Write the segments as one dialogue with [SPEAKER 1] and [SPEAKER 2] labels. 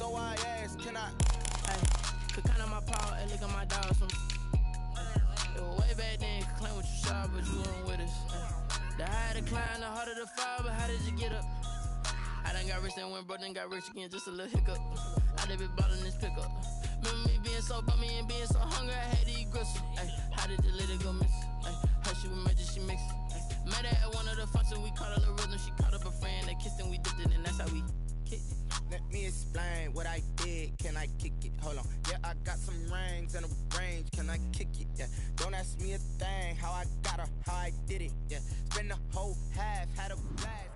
[SPEAKER 1] So I asked, can I?
[SPEAKER 2] Hey, could count on my power and look at my dogs. It was way back then, you could claim what you saw, but you weren't with us. The higher the climb, the harder the fall, but how did you get up? I done got rich and went broke, then got rich again, just a little hiccup. I done been ballin' this pickup. Remember me being so bummy and being so hungry, I had to eat gristle. Ay, how did the little go miss? Ay, her she was major, she mixed. Met her at one of the functions, we caught a little rhythm. She caught up a friend, they kissed and we dipped it, and that's how we kicked it.
[SPEAKER 1] Let me explain what I did. Can I kick it? Hold on. Yeah, I got some rings and a range. Can I kick it? Yeah. Don't ask me a thing. How I got her, how I did it. Yeah. Spend the whole half, had a blast.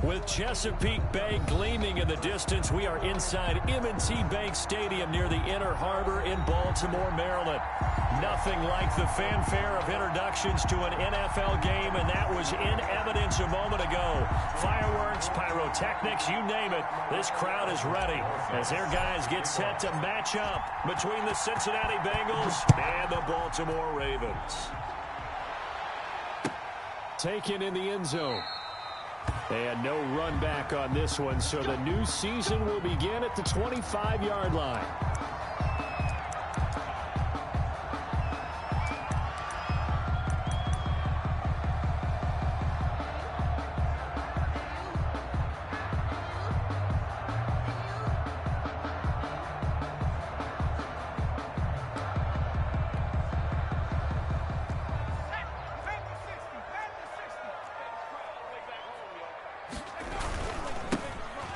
[SPEAKER 3] With Chesapeake Bay gleaming in the distance, we are inside M&T Bank Stadium near the Inner Harbor in Baltimore, Maryland. Nothing like the fanfare of introductions to an NFL game, and that was in evidence a moment ago. Fireworks, pyrotechnics, you name it. This crowd is ready as their guys get set to match up between the Cincinnati Bengals and the Baltimore Ravens. Taken in the end zone. And no run back on this one, so the new season will begin at the 25-yard line.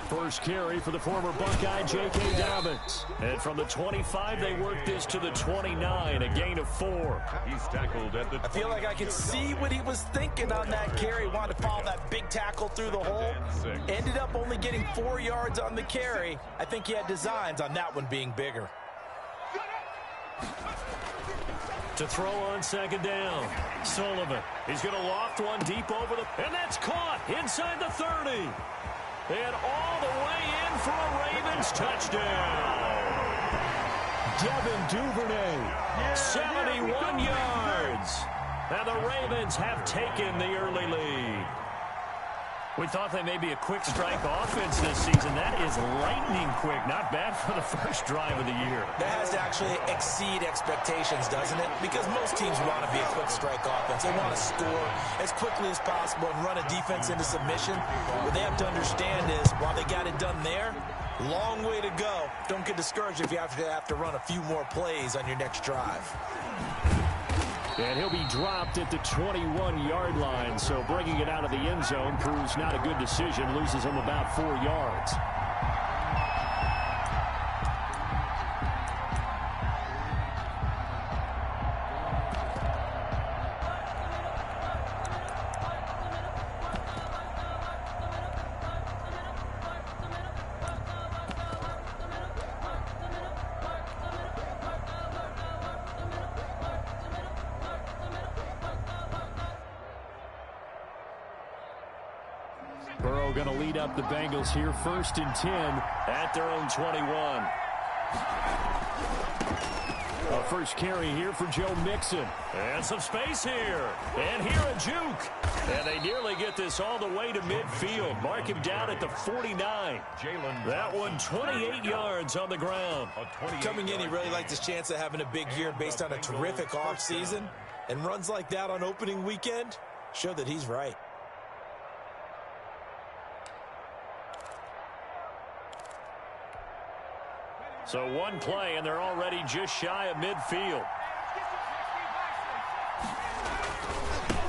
[SPEAKER 3] First carry for the former Buckeye, J.K. Dobbins. And from the 25, they work this to the 29, a gain of 4.
[SPEAKER 4] He's tackled at the 20.
[SPEAKER 5] I feel like I can see what he was thinking on that carry. Wanted to follow that big tackle through the hole. Ended up only getting 4 yards on the carry. I think he had designs on that one being bigger.
[SPEAKER 3] To throw on second down, Sullivan. He's going to loft one deep over the... And that's caught inside the 30. And all the way in for a Ravens touchdown. Devin Duvernay, 71 yards. Now the Ravens have taken the early lead. We thought they may be a quick strike offense this season. That is lightning quick. Not bad for the first drive of the year.
[SPEAKER 5] That has to actually exceed expectations, doesn't it? Because most teams want to be a quick strike offense. They want to score as quickly as possible and run a defense into submission. What they have to understand is, while they got it done there, long way to go. Don't get discouraged if you have to run a few more plays on your next drive.
[SPEAKER 3] And he'll be dropped at the 21-yard line, so bringing it out of the end zone proves not a good decision. Loses him about 4 yards. Burrow going to lead up the Bengals here, 1st and 10 at their own 21. A first carry here for Joe Mixon. And some space here. And here a juke. And they nearly get this all the way to midfield. Mark him down at the 49. That one 28 yards on the ground.
[SPEAKER 5] Coming in, he really liked his chance of having a big year based on a terrific offseason. And runs like that on opening weekend show that he's right.
[SPEAKER 3] So one play, and they're already just shy of midfield.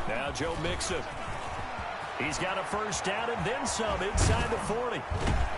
[SPEAKER 3] Now Joe Mixon. He's got a first down and then some inside the 40.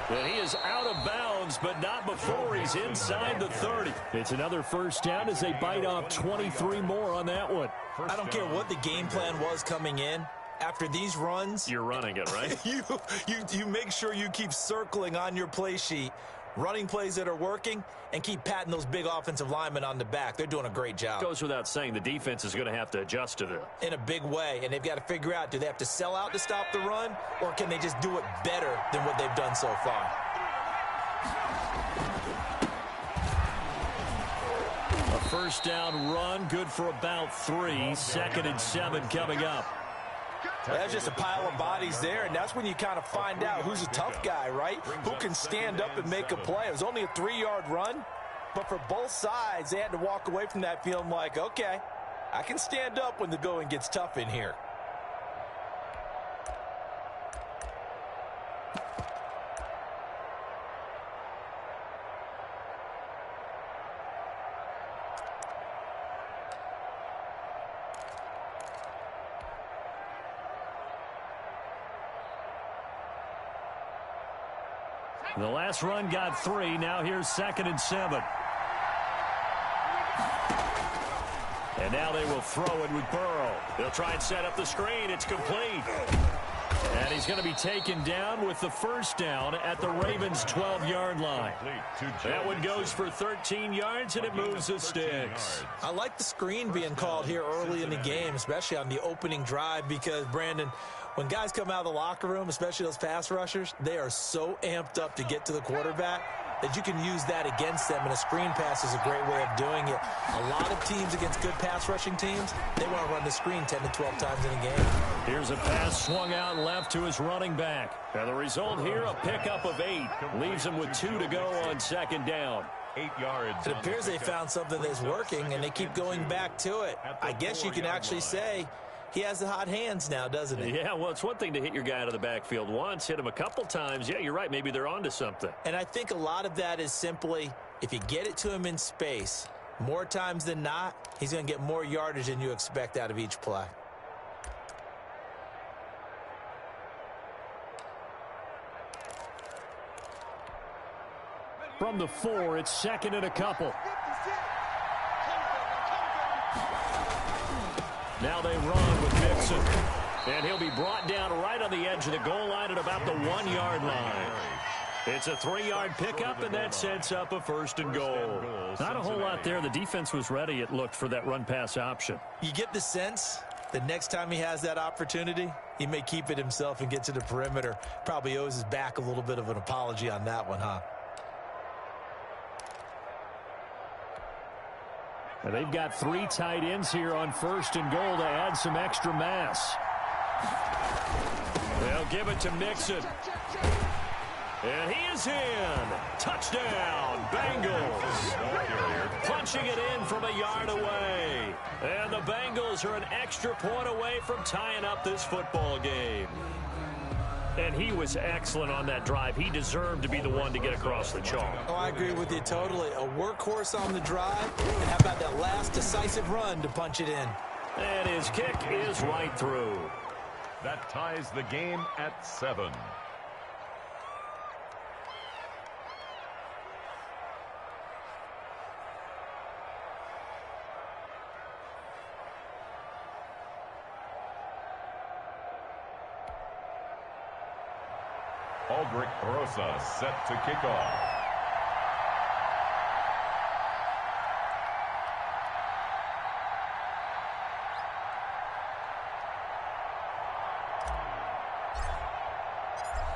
[SPEAKER 3] And he is out of bounds, but not before he's inside the 30. It's another first down as they bite off 23 more on that one.
[SPEAKER 5] I don't care what the game plan was coming in. After these runs,
[SPEAKER 3] you're running it, right?
[SPEAKER 5] you make sure you keep circling on your play sheet, running plays that are working, and keep patting those big offensive linemen on the back. They're doing a great job.
[SPEAKER 3] Goes without saying the defense is going to have to adjust to this.
[SPEAKER 5] In a big way, and they've got to figure out, do they have to sell out to stop the run, or can they just do it better than what they've done so far?
[SPEAKER 3] A first down run, good for about 3. 2nd and 7 coming up.
[SPEAKER 5] Well, that's just a pile of bodies there, and that's when you kind of find out who's a tough guy, right? Who can stand up and make a play. It was only a 3-yard run, but for both sides, they had to walk away from that feeling like, okay, I can stand up when the going gets tough in here.
[SPEAKER 3] The last run got 3. Now here's 2nd and 7. And now they will throw it with Burrow. They'll try and set up the screen. It's complete. And he's going to be taken down with the first down at the Ravens' 12-yard line. That one goes for 13 yards, and it moves the sticks.
[SPEAKER 5] I like the screen being called here early in the game, especially on the opening drive, because, Brandon, when guys come out of the locker room, especially those pass rushers, they are so amped up to get to the quarterback that you can use that against them, and a screen pass is a great way of doing it. A lot of teams against good pass rushing teams, they want to run the screen 10 to 12 times in a game.
[SPEAKER 3] Here's a pass swung out left to his running back. And the result here, a pickup of 8. Leaves him with 2 to go on 2nd down.
[SPEAKER 4] 8 yards.
[SPEAKER 5] It appears they found something that's working, and they keep going back to it. I guess you can actually say he has the hot hands now, doesn't he?
[SPEAKER 3] Yeah, well, it's one thing to hit your guy out of the backfield once, hit him a couple times. Yeah, you're right. Maybe they're onto something.
[SPEAKER 5] And I think a lot of that is simply, if you get it to him in space, more times than not, he's going to get more yardage than you expect out of each play.
[SPEAKER 3] From the 4, it's 2nd and a couple. Now they run with Mixon. And he'll be brought down right on the edge of the goal line at about the 1-yard line. It's a 3-yard pickup, and that sets up a 1st and goal. Not a whole lot there. The defense was ready, it looked, for that run-pass option.
[SPEAKER 5] You get the sense that next time he has that opportunity, he may keep it himself and get to the perimeter. Probably owes his back a little bit of an apology on that one, huh?
[SPEAKER 3] And they've got 3 tight ends here on 1st and goal to add some extra mass. They'll give it to Mixon. And he is in. Touchdown, Bengals. Punching it in from a yard away. And the Bengals are an extra point away from tying up this football game. And he was excellent on that drive. He deserved to be the one to get across the chalk.
[SPEAKER 5] Oh, I agree with you totally. A workhorse on the drive. And how about that last decisive run to punch it in?
[SPEAKER 3] And his kick is right through.
[SPEAKER 4] That ties the game at 7. Aldrich Rosa set to kick off.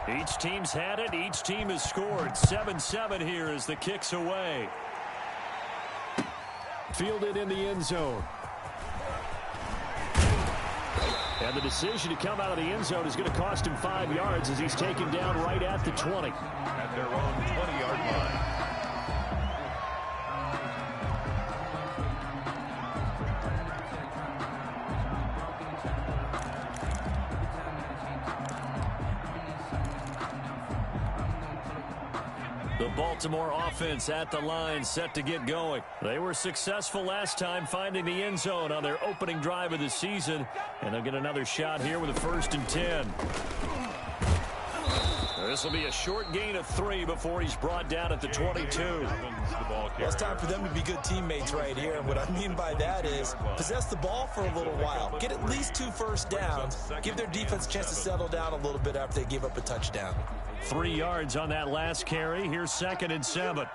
[SPEAKER 3] Each team's had it. Each team has scored. 7-7 here as the kick's away. Fielded in the end zone. And the decision to come out of the end zone is going to cost him 5 yards as he's taken down right at the 20.
[SPEAKER 4] At their own 20-yard line.
[SPEAKER 3] The Baltimore offense at the line, set to get going. They were successful last time finding the end zone on their opening drive of the season, and they'll get another shot here with a 1st and 10. This will be a short gain of 3 before he's brought down at the 22.
[SPEAKER 5] Well, it's time for them to be good teammates right here. And what I mean by that is possess the ball for a little while. Get at least 2 first downs. Give their defense a chance to settle down a little bit after they give up a touchdown.
[SPEAKER 3] 3 yards on that last carry. Here's 2nd and 7.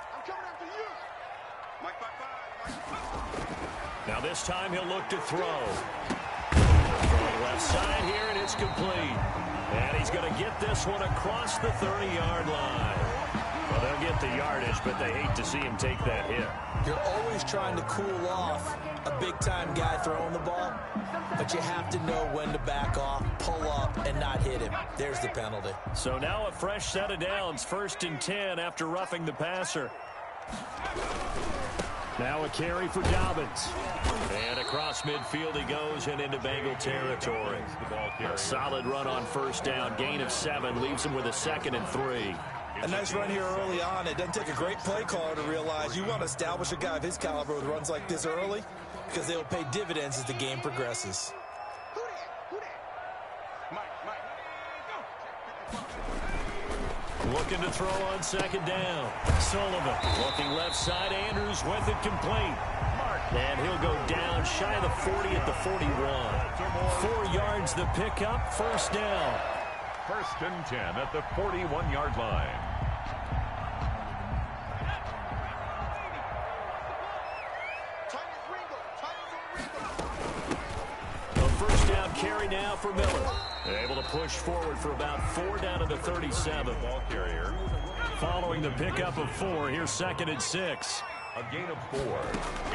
[SPEAKER 3] Now this time he'll look to throw. From the left side here, and it's complete. And he's going to get this one across the 30-yard line. Well, they'll get the yardage, but they hate to see him take that hit.
[SPEAKER 5] You're always trying to cool off a big-time guy throwing the ball, but you have to know when to back off, pull up, and not hit him. There's the penalty.
[SPEAKER 3] So now a fresh set of downs, 1st and 10 after roughing the passer. Now a carry for Dobbins. And across midfield he goes and into Bengal territory. A solid run on 1st down, gain of 7, leaves him with a 2nd and 3.
[SPEAKER 5] A nice run here early on. It doesn't take a great play caller to realize you want to establish a guy of his caliber with runs like this early because they will pay dividends as the game progresses.
[SPEAKER 3] Looking to throw on 2nd down. Sullivan looking left side. Andrews with it complete. And he'll go down shy of the 40 at the 41. 4 yards the pickup, 1st down.
[SPEAKER 4] 1st and 10 at the 41-yard line.
[SPEAKER 3] A 1st down carry now for Miller. Able to push forward for about 4 down to the 37.
[SPEAKER 4] Ball carrier.
[SPEAKER 3] Following the pickup of 4, here's 2nd and 6.
[SPEAKER 4] A gain of 4.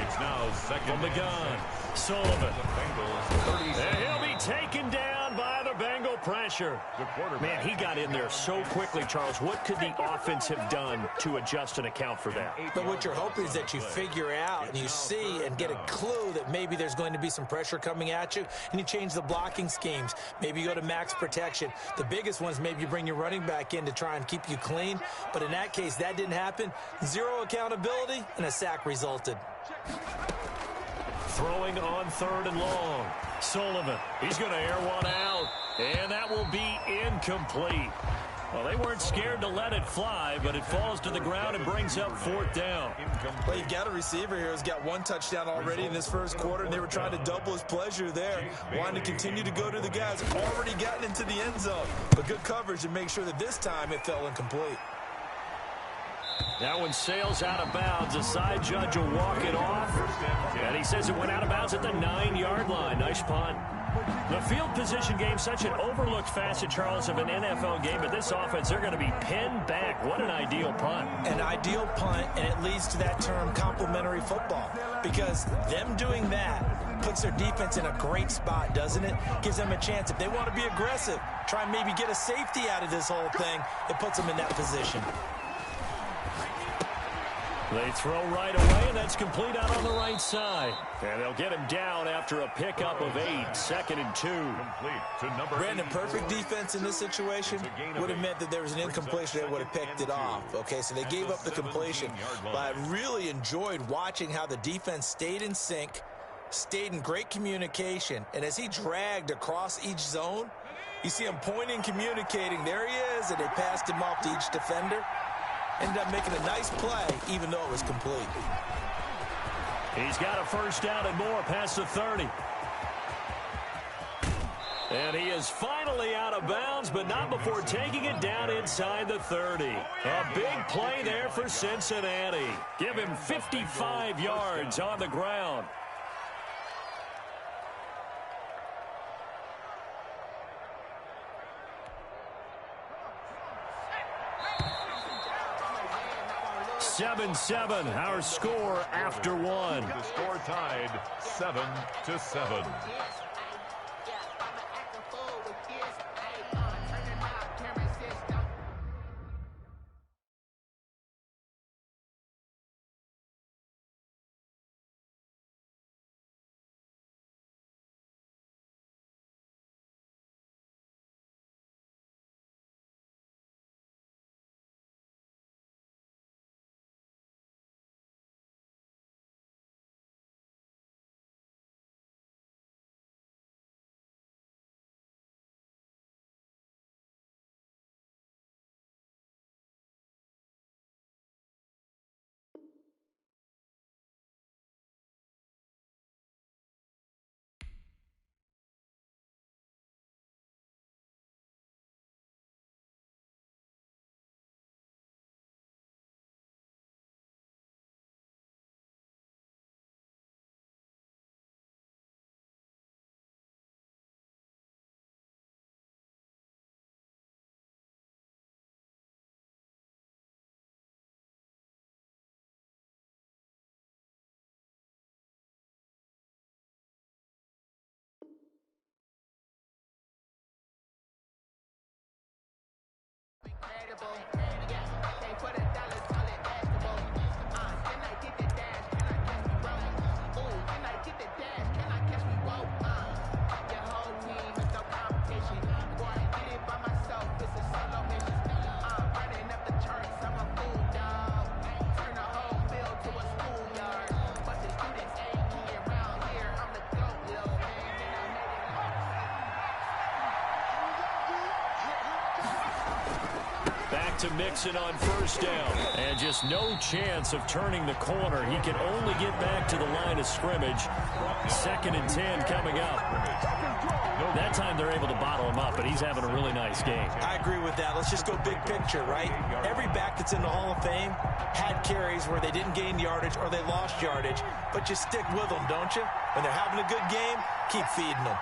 [SPEAKER 4] It's now 2nd
[SPEAKER 3] From the gun, Sullivan.
[SPEAKER 4] The Bengals 30.
[SPEAKER 3] And he'll be taken down by the Bengal pressure.
[SPEAKER 4] The quarterback.
[SPEAKER 3] Man, he got in there so quickly, Charles. What could the offense have done to adjust and account for that?
[SPEAKER 5] But what you're hoping is that you figure out and you see and get a clue that maybe there's going to be some pressure coming at you, and you change the blocking schemes. Maybe you go to max protection. The biggest ones, maybe you bring your running back in to try and keep you clean. But in that case, that didn't happen. 0 accountability, and a sack resulted.
[SPEAKER 3] Throwing on 3rd and long. Sullivan, he's going to air one out, and that will be incomplete. Well, they weren't scared to let it fly, but it falls to the ground and brings up 4th down.
[SPEAKER 5] Well, you've got a receiver here who's got 1 touchdown already in this 1st quarter, and they were trying to double his pleasure there, wanting to continue to go to the guys already gotten into the end zone. But good coverage to make sure that this time it fell incomplete.
[SPEAKER 3] That one sails out of bounds. The side judge will walk it off. And he says it went out of bounds at the 9-yard line. Nice punt. The field position game, such an overlooked facet, Charles, of an NFL game. But this offense, they're going to be pinned back. What an ideal punt.
[SPEAKER 5] An ideal punt, and it leads to that term complementary football. Because them doing that puts their defense in a great spot, doesn't it? Gives them a chance. If they want to be aggressive, try and maybe get a safety out of this whole thing, it puts them in that position.
[SPEAKER 3] They throw right away, and that's complete out on the right side. And they'll get him down after a pickup of 8, 2nd and 2.
[SPEAKER 4] Complete to number
[SPEAKER 5] Brandon,
[SPEAKER 4] 8.
[SPEAKER 5] perfect defense in this situation would have meant that there was an incompletion. They would have picked it off. Okay, so they gave up the completion. But I really enjoyed watching how the defense stayed in sync, stayed in great communication. And as he dragged across each zone, you see him pointing, communicating. There he is, and they passed him off to each defender. Ended up making a nice play, even though it was complete.
[SPEAKER 3] He's got a 1st down and more past the 30. And he is finally out of bounds, but not before taking it down inside the 30. A big play there for Cincinnati. Give him 55 yards on the ground. Seven, our score after 1.
[SPEAKER 4] The score tied 7-7.
[SPEAKER 3] To Mixon on first down, and just no chance of turning the corner. He can only get back to the line of scrimmage. 2nd and 10 coming up. That time they're able to bottle him up, but he's having a really nice game.
[SPEAKER 5] I agree with that. Let's just go big picture, right? Every back that's in the Hall of Fame had carries where they didn't gain yardage or they lost yardage, but you stick with them, don't you? When they're having a good game, keep feeding them.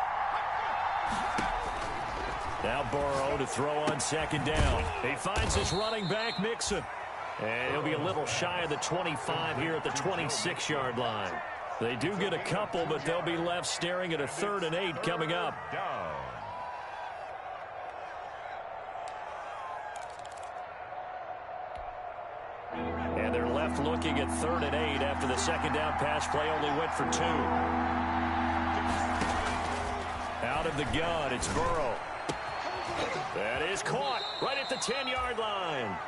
[SPEAKER 3] Now Burrow to throw on 2nd down. He finds his running back, Mixon. And he'll be a little shy of the 25 here at the 26-yard line. They do get a couple, but they'll be left staring at a 3rd and 8 coming up. And they're left looking at 3rd and 8 after the 2nd down pass play only went for 2. Out of the gun, it's Burrow. That is caught right at the 10-yard line.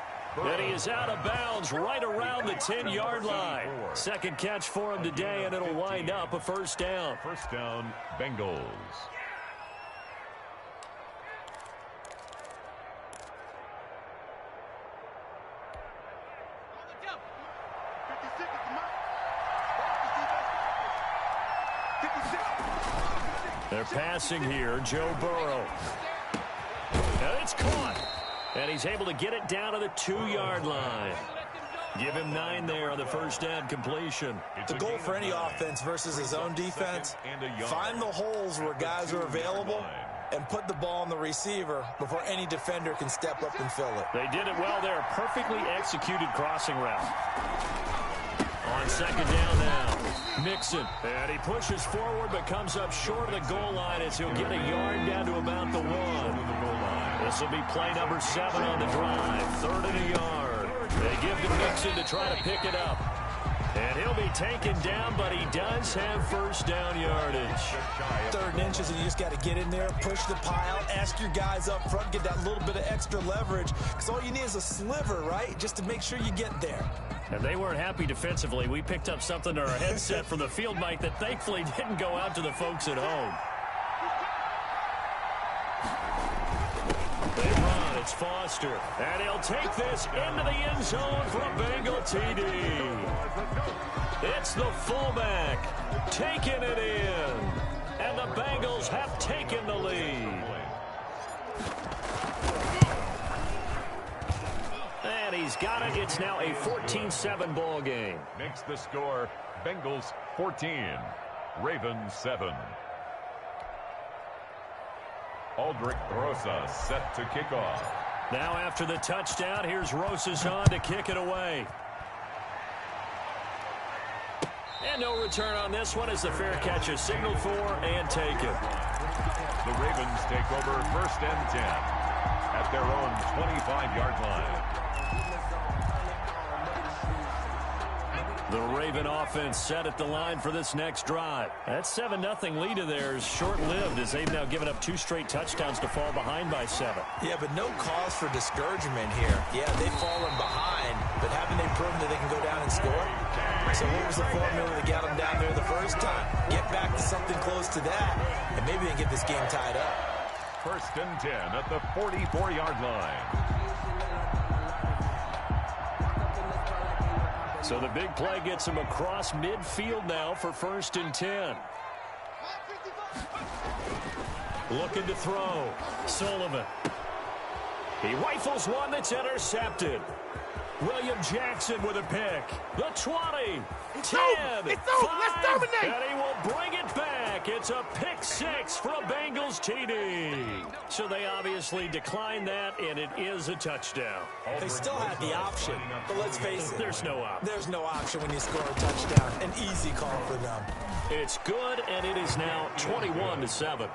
[SPEAKER 3] And he is out of bounds right around the 10-yard line. 2nd catch for him today, and it'll wind up a 1st down.
[SPEAKER 4] 1st down, Bengals.
[SPEAKER 3] They're passing here, Joe Burrow. And it's caught. And he's able to get it down to the 2-yard line. Give him 9 there on the 1st down completion.
[SPEAKER 5] The goal for any offense versus his own defense, find the holes where guys are available and put the ball on the receiver before any defender can step up and fill it.
[SPEAKER 3] They did it well there. Perfectly executed crossing route. On 2nd down now, Mixon. And he pushes forward but comes up short of the goal line as he'll get a yard down to about the 1. This will be play number 7 on the drive. 3rd and a yard. They give to Mixon to try to pick it up. And he'll be taken down, but he does have 1st down yardage.
[SPEAKER 5] 3rd inches, and you just got to get in there, push the pile, ask your guys up front, get that little bit of extra leverage. Because all you need is a sliver, right, just to make sure you get there.
[SPEAKER 3] And they weren't happy defensively. We picked up something in our headset from the field mic that thankfully didn't go out to the folks at home. They run. It's Foster. And he'll take this into the end zone for a Bengal TD. It's the fullback taking it in. And the Bengals have taken the lead. And he's got it. It's now a 14-7 ball game.
[SPEAKER 4] Makes the score Bengals 14, Ravens 7. Aldrich Rosa set to kick off.
[SPEAKER 3] Now after the touchdown, here's Rosas on to kick it away. And no return on this one as the fair catch is signaled for and taken.
[SPEAKER 4] The Ravens take over 1st and 10 at their own 25-yard line.
[SPEAKER 3] The Raven offense set at the line for this next drive. That 7-0 lead of theirs short-lived as they've now given up 2 straight touchdowns to fall behind by 7.
[SPEAKER 5] Yeah, but no cause for discouragement here. Yeah, they've fallen behind, but haven't they proven that they can go down and score? So what was the formula that got them down there the first time? Get back to something close to that, and maybe they can get this game tied up.
[SPEAKER 4] 1st and 10 at the 44-yard line.
[SPEAKER 3] So the big play gets him across midfield now for 1st and 10. Looking to throw. Sullivan. He rifles one that's intercepted. William Jackson with a pick. The 20, 10,
[SPEAKER 1] It's over.
[SPEAKER 3] 5,
[SPEAKER 1] Let's dominate.
[SPEAKER 3] and he will bring it back. It's a pick 6 for a Bengals TD. So they obviously declined that, and it is a touchdown.
[SPEAKER 5] They still had the option, but let's face it.
[SPEAKER 3] There's no option.
[SPEAKER 5] There's no option when you score a touchdown. An easy call for them.
[SPEAKER 3] It's good, and it is now 21-7.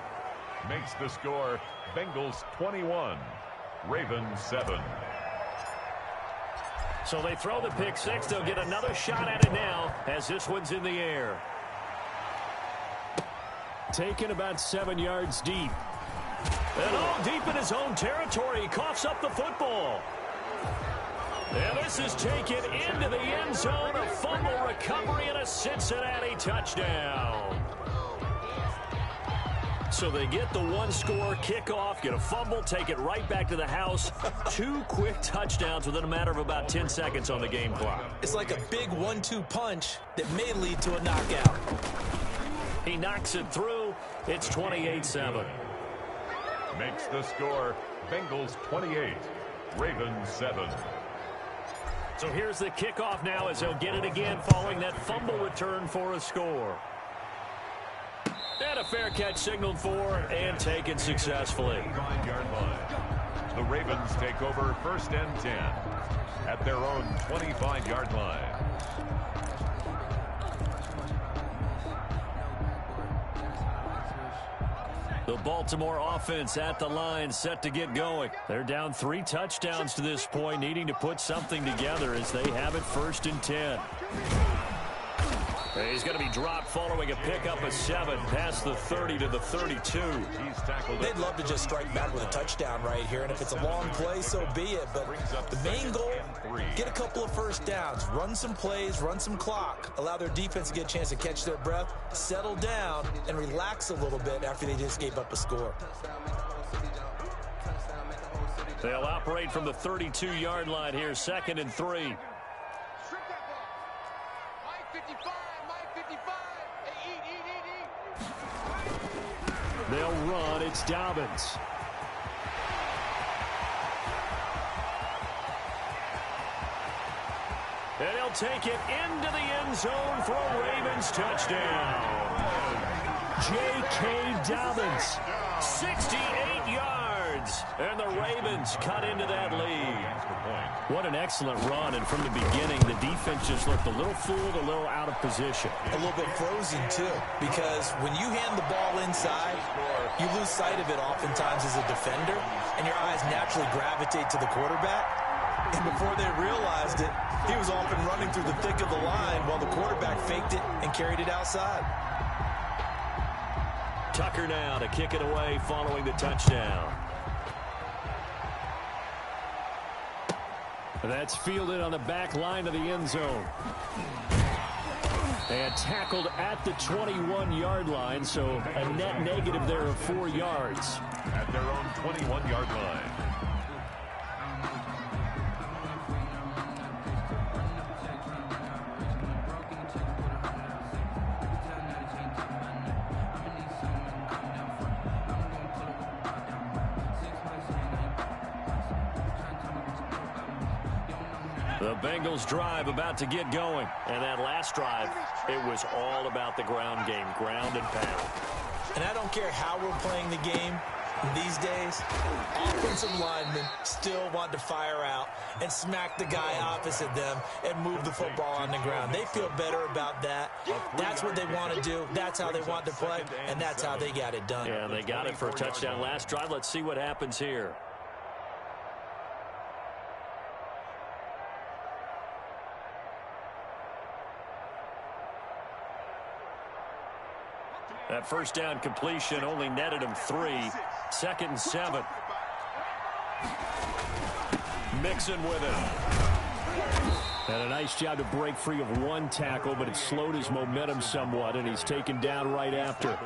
[SPEAKER 4] Makes the score Bengals 21, Ravens 7.
[SPEAKER 3] So they throw the pick six. They'll get another shot at it now as this one's in the air. Taken about 7 yards deep. And all deep in his own territory. He coughs up the football. And this is taken into the end zone. A fumble recovery and a Cincinnati touchdown. So they get the one-score kickoff, get a fumble, take it right back to the house. 2 quick touchdowns within a matter of about 10 seconds on the game clock.
[SPEAKER 5] It's like a big 1-2 punch that may lead to a knockout.
[SPEAKER 3] He knocks it through. It's 28-7.
[SPEAKER 4] Makes the score Bengals 28, Ravens 7.
[SPEAKER 3] So here's the kickoff now as they'll get it again following that fumble return for a score. And a fair catch signaled for and taken successfully.
[SPEAKER 4] 5-yard line. The Ravens take over 1st and 10 at their own 25-yard line.
[SPEAKER 3] The Baltimore offense at the line, set to get going. They're down 3 touchdowns to this point, needing to put something together as they have it 1st and 10. He's going to be dropped following a pickup of 7 past the 30 to the 32.
[SPEAKER 5] They'd love to just strike back with a touchdown right here, and if it's a long play, so be it. But the main goal, get a couple of first downs, run some plays, run some clock, allow their defense to get a chance to catch their breath, settle down, and relax a little bit after they just gave up a score.
[SPEAKER 3] They'll operate from the 32-yard line here, 2nd and 3. They'll run. It's Dobbins. And he'll take it into the end zone for a Ravens touchdown. J.K. Dobbins, 68 yards. And the Ravens cut into that lead. What an excellent run. And from the beginning, the defense just looked a little fooled, a little out of position.
[SPEAKER 5] A little bit frozen, too, because when you hand the ball inside, you lose sight of it oftentimes as a defender, and your eyes naturally gravitate to the quarterback. And before they realized it, he was off and running through the thick of the line while the quarterback faked it and carried it outside.
[SPEAKER 3] Tucker now to kick it away following the touchdown. That's fielded on the back line of the end zone. And tackled at the 21-yard line, so a net negative there of 4 yards.
[SPEAKER 4] At their own 21-yard line.
[SPEAKER 3] The Bengals drive about to get going. And that last drive, it was all about the ground game, ground and pound.
[SPEAKER 5] And I don't care how we're playing the game these days, offensive linemen still want to fire out and smack the guy opposite them and move the football on the ground. They feel better about that. That's what they want to do. That's how they want to play, and that's how they got it done.
[SPEAKER 3] Yeah, they got it for a touchdown last drive. Let's see what happens here. That first down completion only netted him 3. 2nd and 7. Mixon with it. And a nice job to break free of 1 tackle, but it slowed his momentum somewhat, and he's taken down right after.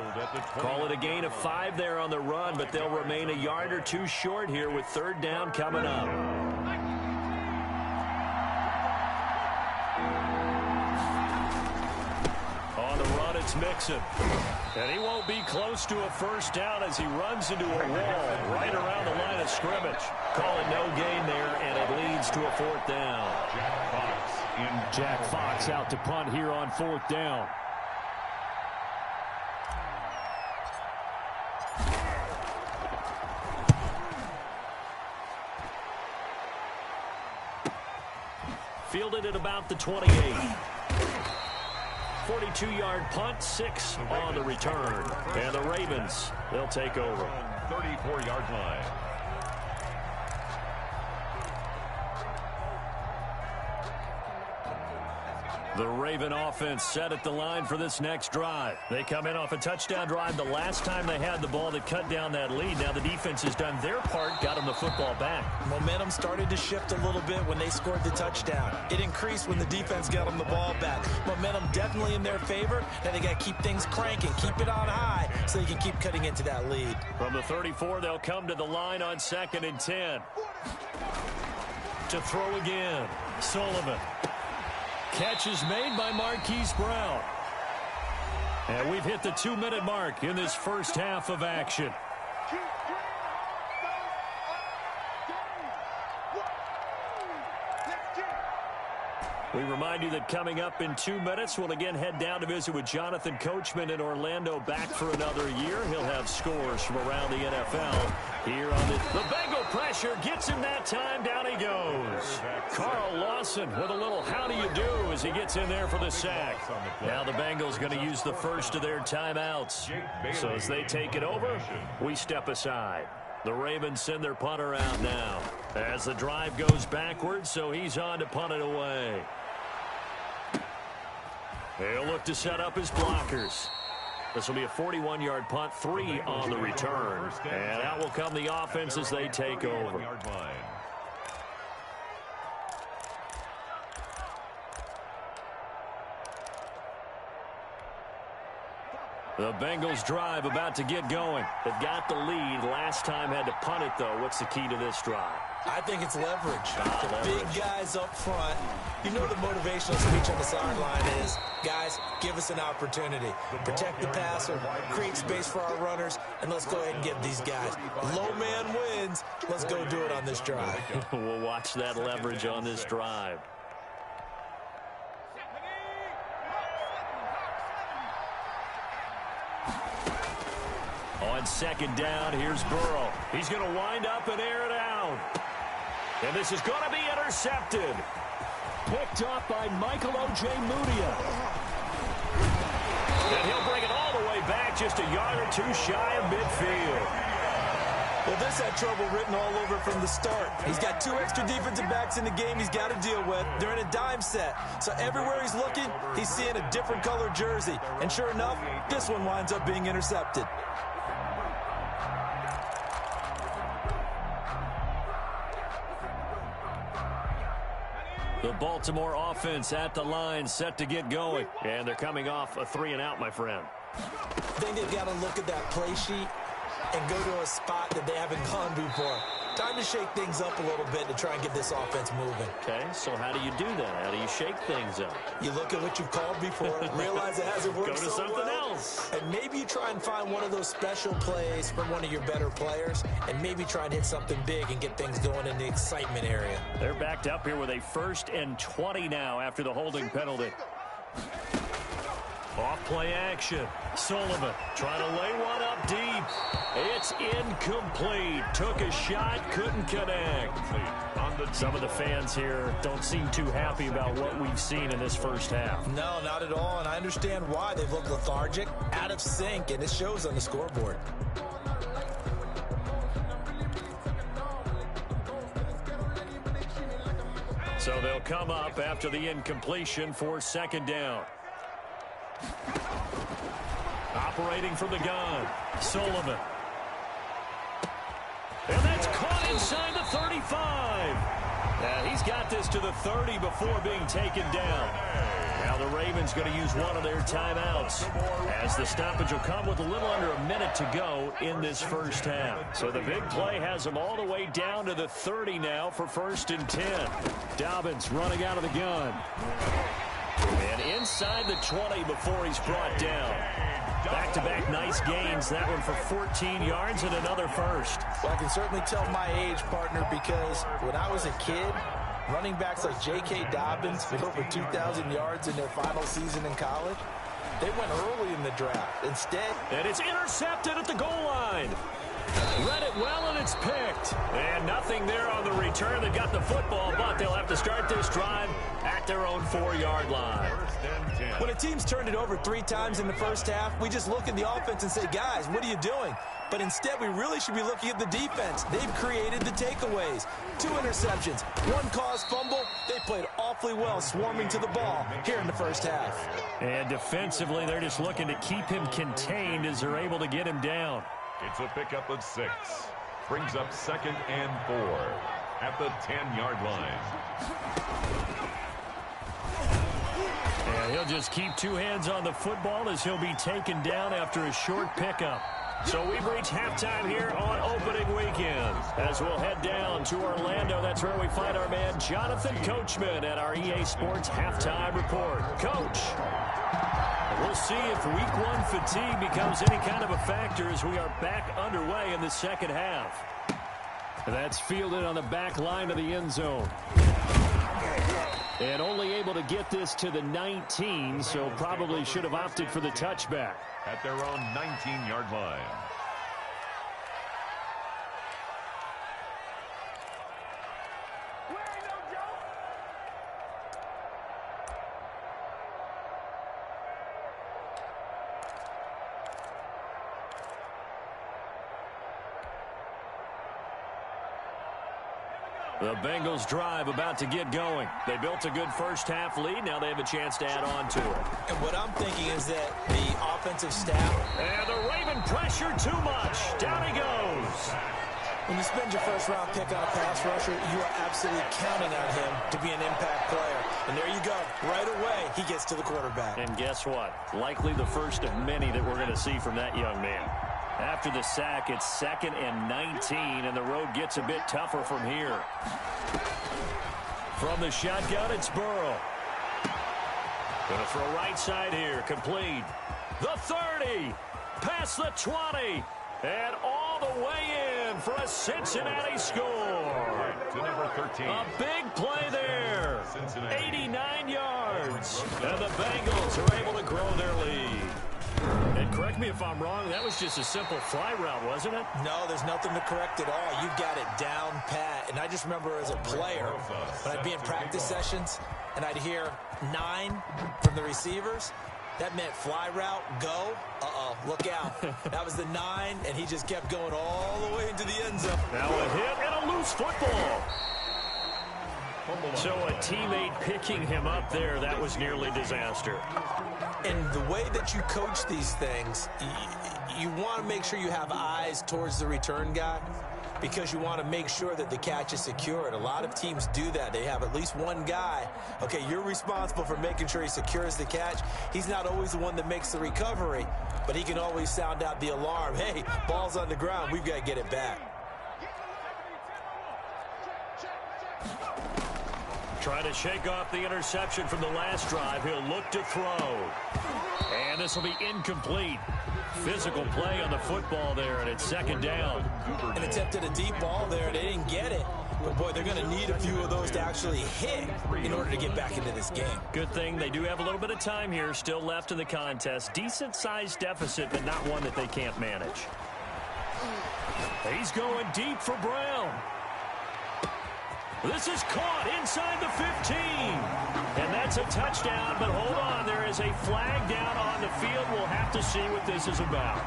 [SPEAKER 3] Call it a gain of 5 there on the run, but they'll remain a yard or 2 short here with 3rd down coming up. On the run, it's Mixon. And he won't be close to a first down as he runs into a wall right around the line of scrimmage. Call it no gain there, and it leads to a 4th down. Jack Fox out to punt here on 4th down. Fielded at about the 28. 42-yard punt, 6 on the return. And the Ravens, they'll take over.
[SPEAKER 4] 34-yard line.
[SPEAKER 3] The Raven offense set at the line for this next drive. They come in off a touchdown drive the last time they had the ball that cut down that lead. Now the defense has done their part, got them the football back.
[SPEAKER 5] Momentum started to shift a little bit when they scored the touchdown. It increased when the defense got them the ball back. Momentum definitely in their favor. Now they got to keep things cranking, keep it on high so they can keep cutting into that lead.
[SPEAKER 3] From the 34, they'll come to the line on 2nd and 10. To throw again, Sullivan. Catch is made by Marquise Brown. And we've hit the 2-minute mark in this first half of action. We remind you that coming up in 2 minutes, we'll again head down to visit with Jonathan Coachman in Orlando, back for another year. He'll have scores from around the NFL here on the Bengal pressure gets him that time. Down he goes. Carl Lawson with a little how do you do as he gets in there for the sack. Now the Bengals going to use the first of their timeouts. So as they take it over, we step aside. The Ravens send their punter out now as the drive goes backwards, so he's on to punt it away. They'll look to set up his blockers. This will be a 41-yard punt, 3 on the return. And out will come the offense as they take over. The Bengals drive about to get going. They've got the lead. Last time had to punt it, though. What's the key to this drive?
[SPEAKER 5] I think it's leverage. The big guys up front. You know the motivational speech on the sideline is, guys, give us an opportunity. Protect the passer, create space for our runners, and let's go ahead and give these guys. Low man wins. Let's go do it on this drive.
[SPEAKER 3] We'll watch that leverage on this drive. On 2nd down, here's Burrow. He's going to wind up and air it out. And this is going to be intercepted. Picked up by Michael O.J. Mudia. And he'll bring it all the way back, just a yard or two shy of midfield.
[SPEAKER 5] Well, this had trouble written all over from the start. He's got 2 extra defensive backs in the game he's got to deal with. They're in a dime set. So everywhere he's looking, he's seeing a different color jersey. And sure enough, this one winds up being intercepted.
[SPEAKER 3] The Baltimore offense at the line, set to get going. And they're coming off a 3-and-out, my friend.
[SPEAKER 5] I think they've got to look at that play sheet and go to a spot that they haven't gone before. Time to shake things up a little bit to try and get this offense moving.
[SPEAKER 3] Okay, so how do you do that? How do you shake things up?
[SPEAKER 5] You look at what you've called before, realize it hasn't worked
[SPEAKER 3] Go to
[SPEAKER 5] so
[SPEAKER 3] something
[SPEAKER 5] well,
[SPEAKER 3] else.
[SPEAKER 5] and maybe you try and find one of those special plays from one of your better players, and maybe try and hit something big and get things going in the excitement area.
[SPEAKER 3] They're backed up here with a 1st and 20 now after the holding penalty. Off play action. Sullivan trying to lay one up deep. It's incomplete. Took a shot, couldn't connect. Some of the fans here don't seem too happy about what we've seen in this first half.
[SPEAKER 5] No, not at all, and I understand why. They've looked lethargic, out of sync, and it shows on the scoreboard.
[SPEAKER 3] So they'll come up after the incompletion for 2nd down. Operating from the gun, Sullivan. And that's caught inside the 35. He's got this to the 30 before being taken down. Now the Ravens going to use one of their timeouts as the stoppage will come with a little under a minute to go in this first half. So the big play has them all the way down to the 30 now for 1st and 10. Dobbins running out of the gun. And inside the 20 before he's brought down. Back-to-back nice gains. That one for 14 yards and another first.
[SPEAKER 5] Well, I can certainly tell my age, partner, because when I was a kid, running backs like J.K. Dobbins with over 2,000 yards in their final season in college, they went early in the draft. Instead,
[SPEAKER 3] and it's intercepted at the goal line. Read it well, and it's picked. And nothing there on the return. They got the football, but they'll have to start this drive at their own 4-yard line.
[SPEAKER 5] When a team's turned it over 3 times in the first half, we just look at the offense and say, guys, what are you doing? But instead, we really should be looking at the defense. They've created the takeaways. 2 interceptions, 1 caused fumble. They played awfully well swarming to the ball here in the first half.
[SPEAKER 3] And defensively, they're just looking to keep him contained as they're able to get him down.
[SPEAKER 4] It's a pickup of 6. Brings up 2nd and 4 at the 10-yard line.
[SPEAKER 3] And he'll just keep 2 hands on the football as he'll be taken down after a short pickup. So we've reached halftime here on opening weekend. As we'll head down to Orlando, that's where we find our man Jonathan Coachman at our EA Sports Halftime Report. Coach, we'll see if Week 1 fatigue becomes any kind of a factor as we are back underway in the second half. That's fielded on the back line of the end zone. And only able to get this to the 19, so probably should have opted for the touchback.
[SPEAKER 4] At their own 19-yard line.
[SPEAKER 3] The Bengals drive about to get going. They built a good first-half lead. Now they have a chance to add on to it.
[SPEAKER 5] And what I'm thinking is that the offensive staff...
[SPEAKER 3] And the Raven pressure too much. Down he goes.
[SPEAKER 5] When you spend your first-round pick on a pass rusher, you are absolutely counting on him to be an impact player. And there you go. Right away, he gets to the quarterback.
[SPEAKER 3] And guess what? Likely the first of many that we're going to see from that young man. After the sack, it's 2nd and 19, and the road gets a bit tougher from here. From the shotgun, it's Burrow. Going to throw right side here, complete. The 30, past the 20, and all the way in for a Cincinnati score.
[SPEAKER 4] To number 13.
[SPEAKER 3] A big play there. 89 yards. And the Bengals are able to grow their lead. And correct me if I'm wrong, that was just a simple fly route, wasn't it?
[SPEAKER 5] No, there's nothing to correct at all. You've got it down pat. And I just remember as a player, when I'd be in practice sessions and I'd hear 9 from the receivers, that meant fly route, go. Look out. That was the 9, and he just kept going all the way into the end zone.
[SPEAKER 3] Now a hit and a loose football. So a teammate picking him up there, that was nearly disaster.
[SPEAKER 5] And the way that you coach these things, you want to make sure you have eyes towards the return guy because you want to make sure that the catch is secured. A lot of teams do that. They have at least one guy. Okay, you're responsible for making sure he secures the catch. He's not always the one that makes the recovery, but he can always sound out the alarm. Hey, ball's on the ground. We've got to get it back.
[SPEAKER 3] Trying to shake off the interception from the last drive. He'll look to throw. And this will be incomplete. Physical play on the football there, and it's 2nd down.
[SPEAKER 5] An attempt at a deep ball there. They didn't get it. But, boy, they're going to need a few of those to actually hit in order to get back into this game.
[SPEAKER 3] Good thing they do have a little bit of time here still left in the contest. Decent-sized deficit, but not one that they can't manage. He's going deep for Brown. This is caught inside the 15. And that's a touchdown, but hold on. There is a flag down on the field. We'll have to see what this is about.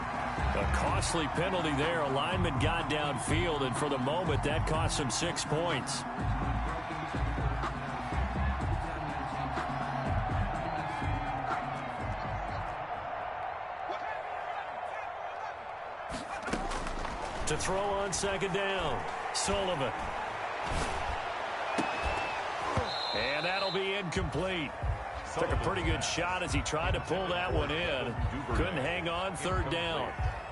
[SPEAKER 3] A costly penalty there. A lineman got downfield, and for the moment, that cost him 6 points. To throw on 2nd down, Sullivan. And that'll be incomplete. Took a pretty good shot as he tried to pull that one in. Couldn't hang on 3rd down.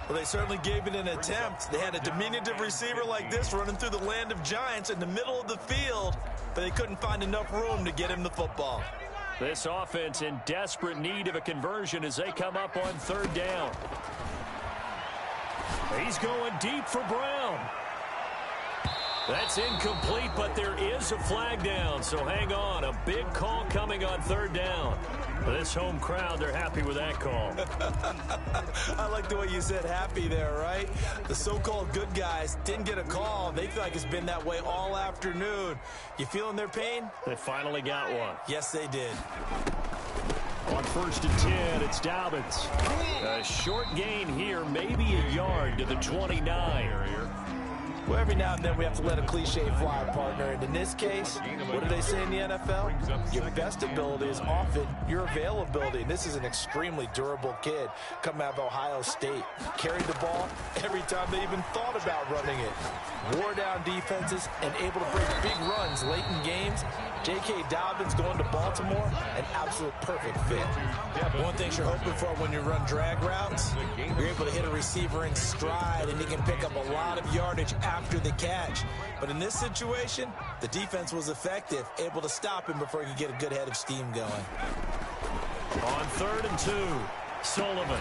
[SPEAKER 5] Well, they certainly gave it an attempt. They had a diminutive receiver like this running through the land of giants in the middle of the field, but they couldn't find enough room to get him the football.
[SPEAKER 3] This offense in desperate need of a conversion as they come up on 3rd down. He's going deep for Brown. That's incomplete, but there is a flag down, so hang on. A big call coming on third down. This home crowd, they're happy with that call.
[SPEAKER 5] I like the way you said happy there, right? The so-called good guys didn't get a call. They feel like it's been that way all afternoon. You feeling their pain?
[SPEAKER 3] They finally got one.
[SPEAKER 5] Yes, they did.
[SPEAKER 3] On 1st and 10, it's Dobbins. A short gain here, maybe a yard to the 29.
[SPEAKER 5] Well, every now and then we have to let a cliche fly, partner. And in this case, what do they say in the NFL? Your best ability is often your availability. And this is an extremely durable kid coming out of Ohio State. Carried the ball every time they even thought about running it. Wore down defenses and able to break big runs late in games. J.K. Dobbins going to Baltimore, an absolute perfect fit. One thing you're hoping for when you run drag routes, you're able to hit a receiver in stride, and he can pick up a lot of yardage after the catch. But in this situation, the defense was effective, able to stop him before he could get a good head of steam going.
[SPEAKER 3] On 3rd and 2, Sullivan.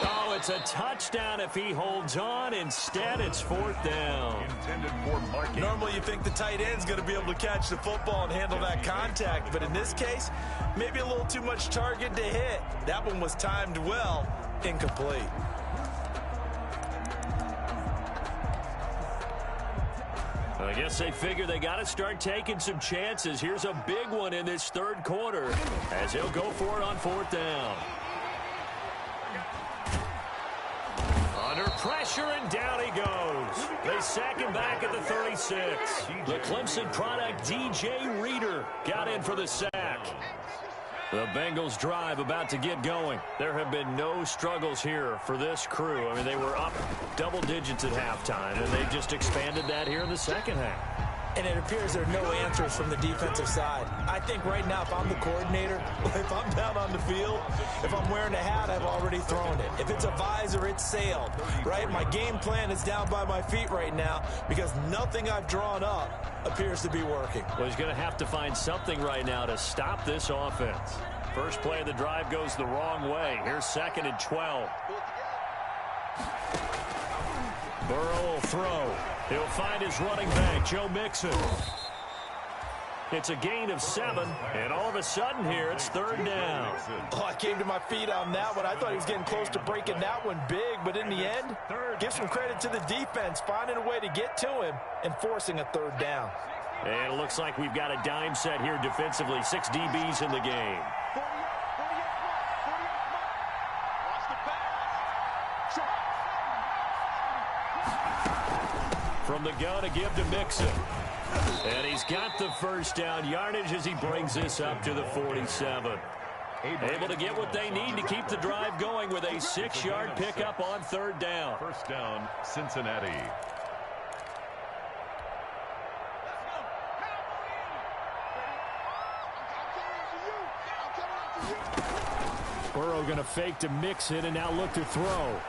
[SPEAKER 3] Oh, it's a touchdown if he holds on. Instead, it's 4th down.
[SPEAKER 4] Intended for marking.
[SPEAKER 5] Normally, you think the tight end's going to be able to catch the football and handle that contact. But in this case, maybe a little too much target to hit. That one was timed well. Incomplete.
[SPEAKER 3] I guess they figure they got to start taking some chances. Here's a big one in this 3rd quarter as he'll go for it on 4th down. Under pressure, and down he goes. They sack him back at the 36. The Clemson product, DJ Reader, got in for the sack. The Bengals drive about to get going. There have been no struggles here for this crew. I mean, they were up double digits at halftime, and they just expanded that here in the second half.
[SPEAKER 5] And it appears there are no answers from the defensive side. I think right now, if I'm the coordinator, if I'm down on the field, if I'm wearing a hat, I've already thrown it. If it's a visor, it's sailed, right? My game plan is down by my feet right now because nothing I've drawn up appears to be working.
[SPEAKER 3] Well, he's going to have to find something right now to stop this offense. First play of the drive goes the wrong way. Here's 2nd and 12. Burrow will throw. He'll find his running back, Joe Mixon. It's a gain of 7, and all of a sudden here, it's 3rd down.
[SPEAKER 5] Oh, I came to my feet on that one. I thought he was getting close to breaking that one big, but in the end, give some credit to the defense, finding a way to get to him and forcing a 3rd down.
[SPEAKER 3] And it looks like we've got a dime set here defensively. 6 DBs in the game. From the gun to give to Mixon. And he's got the first down yardage as he brings this up to the 47. Able to get what they need to keep the drive going with a 6-yard pickup on 3rd down.
[SPEAKER 4] 1st down, Cincinnati.
[SPEAKER 3] Burrow going to fake to Mixon and now look to throw.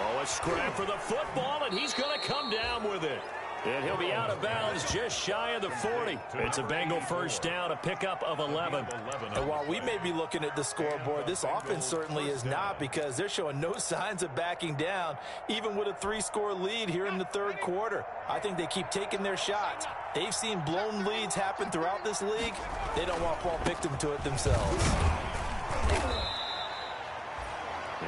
[SPEAKER 3] Oh, a scrap for the football, and he's going to come down with it. And he'll be out of bounds just shy of the 40. It's a Bengal first down, a pickup of 11.
[SPEAKER 5] And while we may be looking at the scoreboard, this offense certainly is not because they're showing no signs of backing down, even with a 3-score lead here in the 3rd quarter. I think they keep taking their shots. They've seen blown leads happen throughout this league. They don't want to fall victim to it themselves.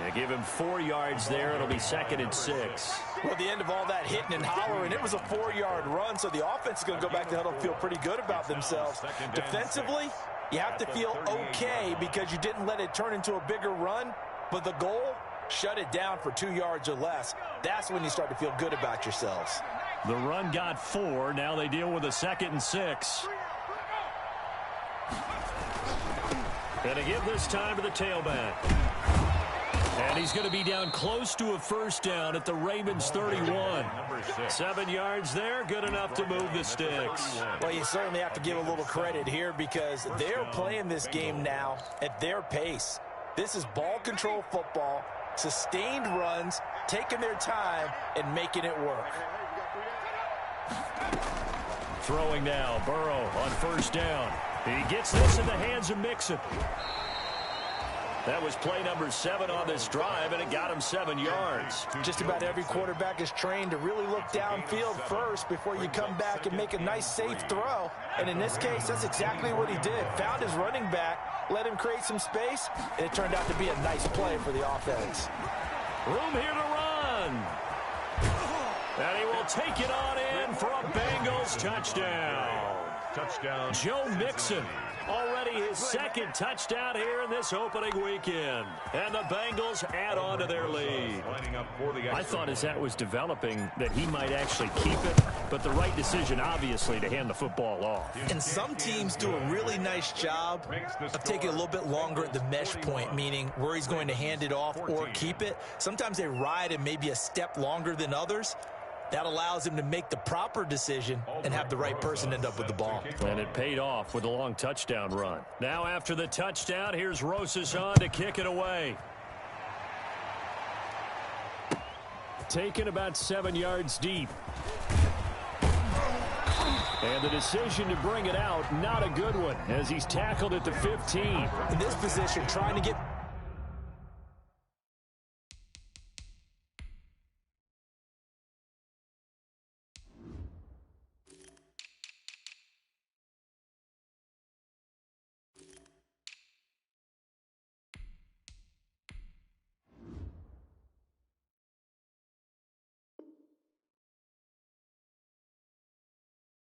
[SPEAKER 3] They give him 4 yards there. It'll be 2nd and 6.
[SPEAKER 5] Well, at the end of all that hitting and hollering, it was a 4-yard run, so the offense is going to go back to huddle and feel pretty good about themselves. Defensively, you have to feel okay because you didn't let it turn into a bigger run, but the goal, shut it down for 2 yards or less. That's when you start to feel good about yourselves.
[SPEAKER 3] The run got 4. Now they deal with a 2nd and 6. And to give this time to the tailback. And he's going to be down close to a first down at the Ravens 31. 7 yards there, good enough to move the sticks.
[SPEAKER 5] Well, you certainly have to give a little credit here because they're playing this game now at their pace. This is ball control football, sustained runs, taking their time, and making it work.
[SPEAKER 3] Throwing now, Burrow on first down. He gets this in the hands of Mixon. That was play number 7 on this drive, and it got him 7 yards.
[SPEAKER 5] Just about every quarterback is trained to really look downfield first before you come back and make a nice, safe throw. And in this case, that's exactly what he did. Found his running back, let him create some space, and it turned out to be a nice play for the offense.
[SPEAKER 3] Room here to run. And he will take it on in for a Bengals touchdown.
[SPEAKER 4] Touchdown.
[SPEAKER 3] Joe Mixon, already his second touchdown here in this opening weekend. And the Bengals add on to their lead.
[SPEAKER 6] I thought as that was developing that he might actually keep it, but the right decision, obviously, to hand the football off.
[SPEAKER 5] And some teams do a really nice job of taking a little bit longer at the mesh point, meaning where he's going to hand it off or keep it. Sometimes they ride him maybe a step longer than others. That allows him to make the proper decision and have the right person end up with the ball.
[SPEAKER 3] And it paid off with a long touchdown run. Now after the touchdown, here's Rosas on to kick it away. Taken about 7 yards deep. And the decision to bring it out, not a good one, as he's tackled at the 15.
[SPEAKER 5] In this position, trying to get...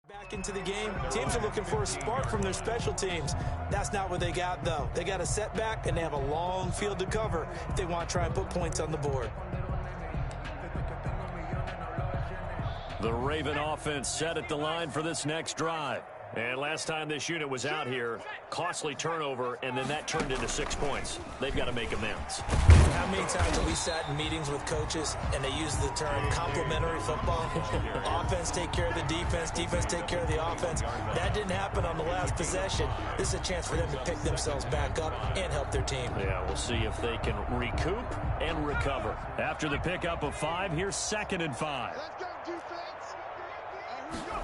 [SPEAKER 5] back into the game. Teams are looking for a spark from their special teams. That's not what they got, though. They got a setback, and they have a long field to cover if they want to try and put points on the board.
[SPEAKER 3] The Raven offense set at the line for this next drive. And last time this unit was out here, costly turnover, and then that turned into 6 points. They've got to make amends.
[SPEAKER 5] How many times have we sat in meetings with coaches and they use the term complementary football? Offense take care of the defense, defense take care of the offense. That didn't happen on the last possession. This is a chance for them to pick themselves back up and help their team.
[SPEAKER 3] Yeah, we'll see if they can recoup and recover. After the pickup of 5, here's 2nd and 5.
[SPEAKER 7] Let's go, defense. Here we go.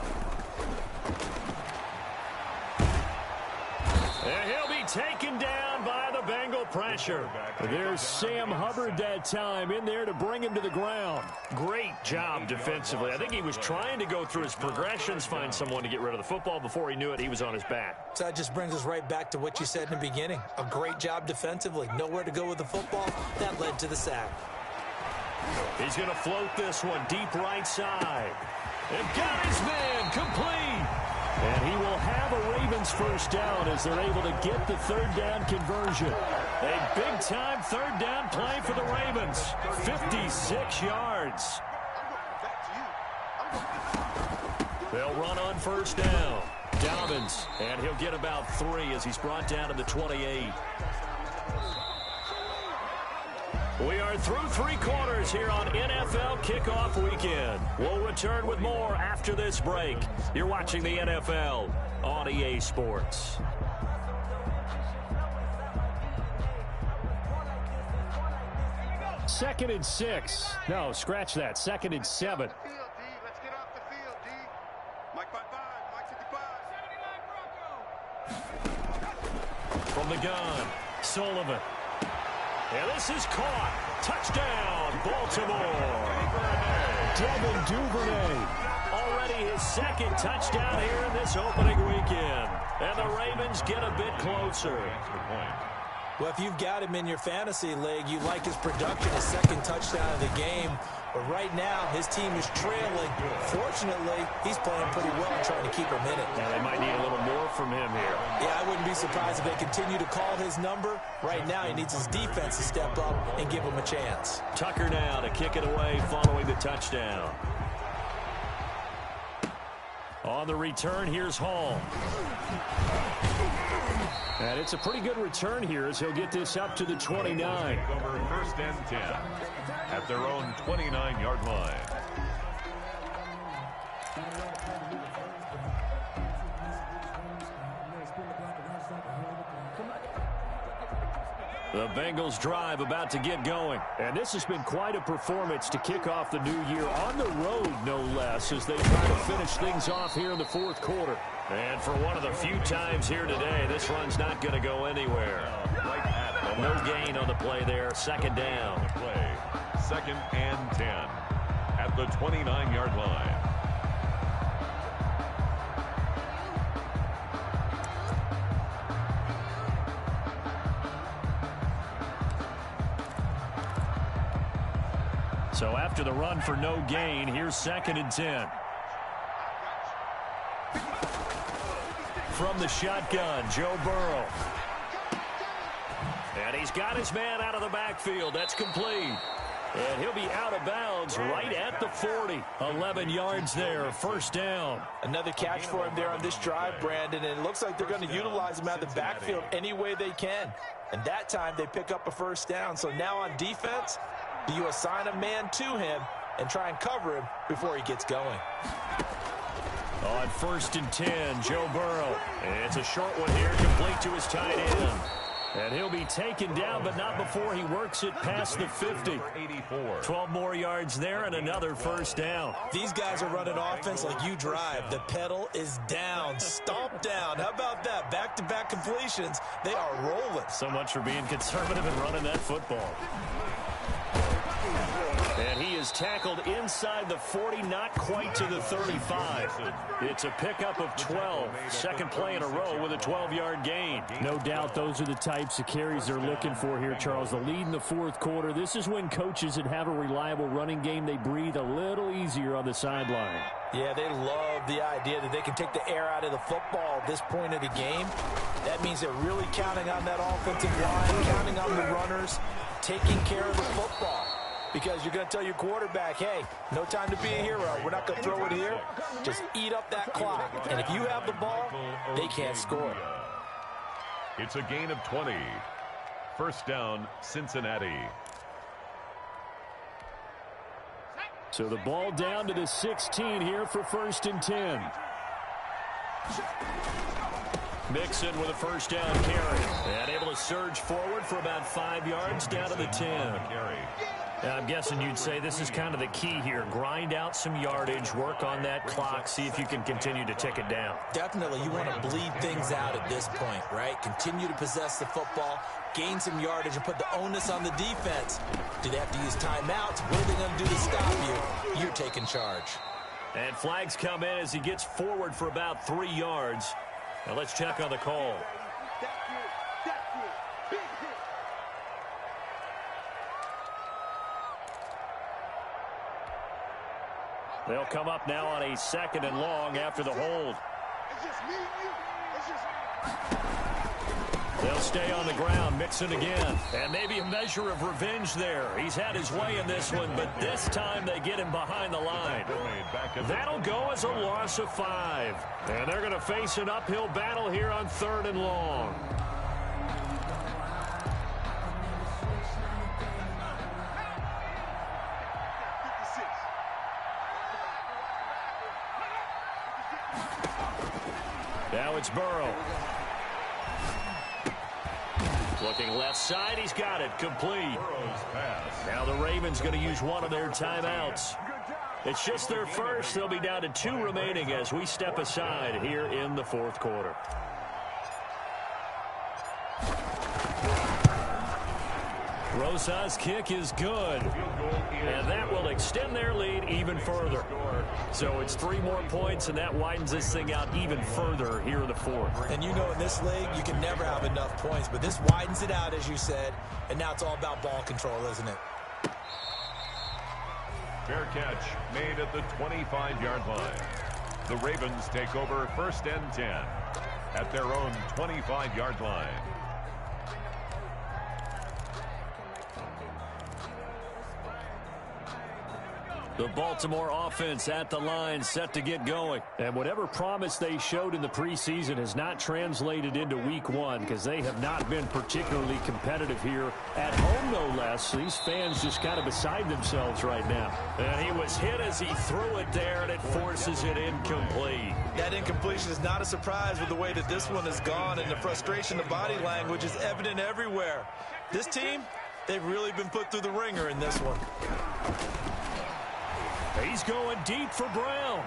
[SPEAKER 3] And he'll be taken down by the Bengal pressure. There's Sam Hubbard that time in there to bring him to the ground. Great job defensively. I think he was trying to go through his progressions, find someone to get rid of the football. Before he knew it, he was on his back.
[SPEAKER 5] So that just brings us right back to what you said in the beginning. A great job defensively. Nowhere to go with the football. That led to the sack.
[SPEAKER 3] He's going to float this one deep right side. And got his man complete. And he will have a Ravens first down as they're able to get the 3rd down conversion. A big-time 3rd down play for the Ravens. 56 yards. They'll run on 1st down. Dobbins, and he'll get about 3 as he's brought down to the 28. We are through 3 quarters here on NFL Kickoff Weekend. We'll return with more after this break. You're watching the NFL on EA Sports. Second and 6. No, scratch that. 2nd and 7.
[SPEAKER 7] Let's get off the field, D. Mike 55, Mike 55.
[SPEAKER 3] From the gun, Sullivan. And this is caught. Touchdown, Baltimore. Devin Duvernay. Already his 2nd touchdown here in this opening weekend. And the Ravens get a bit closer.
[SPEAKER 5] Well, if you've got him in your fantasy league, you like his production, his 2nd touchdown of the game. But right now, his team is trailing. Fortunately, he's playing pretty well and trying to keep him in it.
[SPEAKER 3] Now, they might need a little more from him here.
[SPEAKER 5] Yeah, I wouldn't be surprised if they continue to call his number. Right now, he needs his defense to step up and give him a chance.
[SPEAKER 3] Tucker now to kick it away following the touchdown. On the return, here's Hall. And it's a pretty good return here as he'll get this up to the 29.
[SPEAKER 4] Over 1st and 10 at their own 29-yard line.
[SPEAKER 3] The Bengals drive about to get going. And this has been quite a performance to kick off the new year on the road, no less, as they try to finish things off here in the 4th quarter. And for one of the few times here today, this run's not going to go anywhere.
[SPEAKER 4] Right at the
[SPEAKER 3] No gain on the play there. Second down.
[SPEAKER 4] Play. 2nd and 10 at the 29-yard line.
[SPEAKER 3] So after the run for no gain, here's 2nd and 10. From the shotgun, Joe Burrow. And he's got his man out of the backfield. That's complete. And he'll be out of bounds right at the 40. 11 yards there, first down.
[SPEAKER 5] Another catch for him there on this drive, Brandon, and it looks like they're going to utilize him out of the backfield any way they can. And that time they pick up a first down. So now on defense, do you assign a man to him and try and cover him before he gets going?
[SPEAKER 3] On 1st and 10, Joe Burrow. And it's a short one here, complete to his tight end. And he'll be taken down, but not before he works it past the 50. 12 more yards there and another first down.
[SPEAKER 5] These guys are running offense like you drive. The pedal is down, stomp down. How about that? Back-to-back completions. They are rolling.
[SPEAKER 3] So much for being conservative and running that football. And he is tackled inside the 40, not quite to the 35. It's a pickup of 12. Second play in a row with a 12-yard gain.
[SPEAKER 6] No doubt those are the types of carries they're looking for here, Charles. The lead in the fourth quarter. This is when coaches that have a reliable running game, they breathe a little easier on the sideline.
[SPEAKER 5] Yeah, they love the idea that they can take the air out of the football at this point of the game. That means they're really counting on that offensive line, counting on the runners, taking care of the football. Because you're going to tell your quarterback, hey, no time to be a hero. We're not going to throw it here. Just eat up that clock. And if you have the ball, they can't score.
[SPEAKER 4] It's a gain of 20. First down, Cincinnati.
[SPEAKER 6] So the ball down to the 16 here for 1st and 10.
[SPEAKER 3] Mixon with a first down carry. And able to surge forward for about 5 yards down to the 10.
[SPEAKER 6] I'm guessing you'd say this is kind of the key here. Grind out some yardage, work on that clock, see if you can continue to tick it down.
[SPEAKER 5] Definitely, you want to bleed things out at this point, right? Continue to possess the football, gain some yardage, and put the onus on the defense. Do they have to use timeouts? What are they going to do to stop you? You're taking charge.
[SPEAKER 3] And flags come in as he gets forward for about 3 yards. Now let's check on the call. They'll come up now on a 2nd and long after the hold. They'll stay on the ground, Mixon again. And maybe a measure of revenge there. He's had his way in this one, but this time they get him behind the line. That'll go as a loss of 5. And they're going to face an uphill battle here on 3rd and long. Now it's Burrow. Looking left side, he's got it, complete. Now the Ravens going to use one of their timeouts. It's just their first. They'll be down to 2 remaining as we step aside here in the fourth quarter. Rosa's kick is good, and that will extend their lead even further. So it's 3 more points, and that widens this thing out even further here in the fourth.
[SPEAKER 5] And you know in this league, you can never have enough points, but this widens it out, as you said, and now it's all about ball control, isn't it?
[SPEAKER 4] Fair catch made at the 25-yard line. The Ravens take over 1st and 10 at their own 25-yard line.
[SPEAKER 3] The Baltimore offense at the line, set to get going.
[SPEAKER 6] And whatever promise they showed in the preseason has not translated into week 1 because they have not been particularly competitive here at home, no less. These fans just kind of beside themselves right now.
[SPEAKER 3] And he was hit as he threw it there, and it forces it incomplete.
[SPEAKER 5] That incompletion is not a surprise with the way that this one has gone, and the frustration, the body language is evident everywhere. This team, they've really been put through the ringer in this one.
[SPEAKER 3] He's going deep for Brown.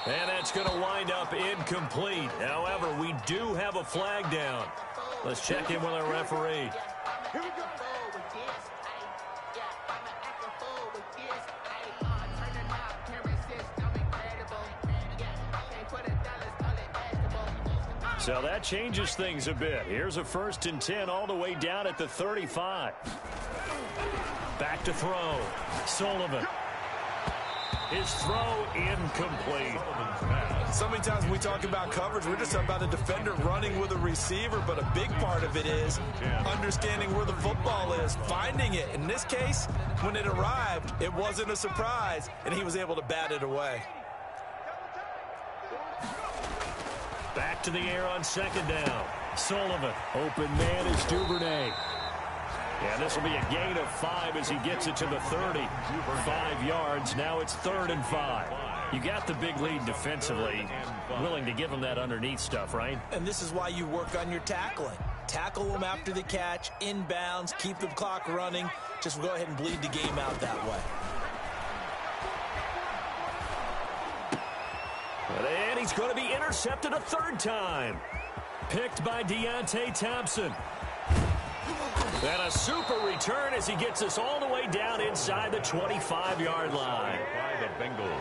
[SPEAKER 3] And that's going to wind up incomplete. However, we do have a flag down. Let's check in with our referee.
[SPEAKER 7] Here we go.
[SPEAKER 3] So that changes things a bit. Here's a 1st and 10 all the way down at the 35. Back to throw. Sullivan. His throw incomplete.
[SPEAKER 5] So many times when we talk about coverage, we're just talking about a defender running with a receiver, but a big part of it is understanding where the football is, finding it. In this case, when it arrived, it wasn't a surprise, and he was able to bat it away.
[SPEAKER 3] Back to the air on 2nd down. Sullivan. Open man is Duvernay. Yeah, this will be a gain of 5 as he gets it to the 30. 5 yards. Now it's 3rd and 5. You got the big lead defensively. Willing to give him that underneath stuff, right?
[SPEAKER 5] And this is why you work on your tackling. Tackle them after the catch, inbounds, keep the clock running. Just go ahead and bleed the game out that way.
[SPEAKER 3] And he's going to be intercepted a 3rd time. Picked by Deontay Thompson. And a super return as he gets us all the way down inside the 25-yard line.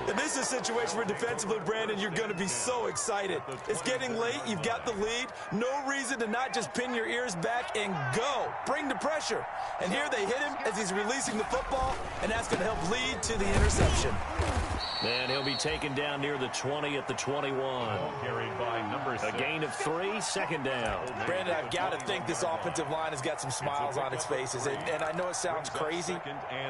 [SPEAKER 5] And this is a situation where defensively, Brandon, you're going to be so excited. It's getting late. You've got the lead. No reason to not just pin your ears back and go. Bring the pressure. And here they hit him as he's releasing the football, and that's going to help lead to the interception.
[SPEAKER 3] And he'll be taken down near the 20 at the 21.
[SPEAKER 4] Carried by number 6.
[SPEAKER 3] A gain of 3, 2nd down.
[SPEAKER 5] Brandon, I've got to think this offensive line has got some smiles on its faces. And I know it sounds crazy,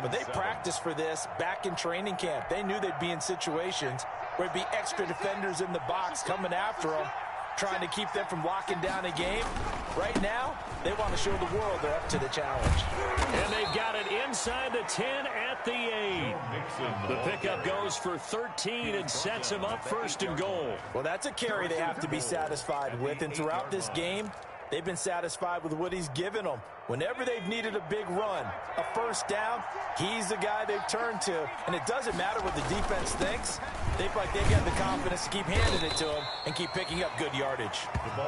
[SPEAKER 5] but they practiced for this back in training camp. They knew they'd be in situations where it'd be extra defenders in the box coming after them, trying to keep them from locking down a game. Right now, they want to show the world they're up to the challenge.
[SPEAKER 3] And they've got it inside the 10 at the 8. The pickup goes for 13 and sets him up 1st and goal.
[SPEAKER 5] Well, that's a carry they have to be satisfied with, and throughout this game, they've been satisfied with what he's given them. Whenever they've needed a big run, a 1st down, he's the guy they've turned to. And it doesn't matter what the defense thinks. They feel like they've got the confidence to keep handing it to him and keep picking up good yardage.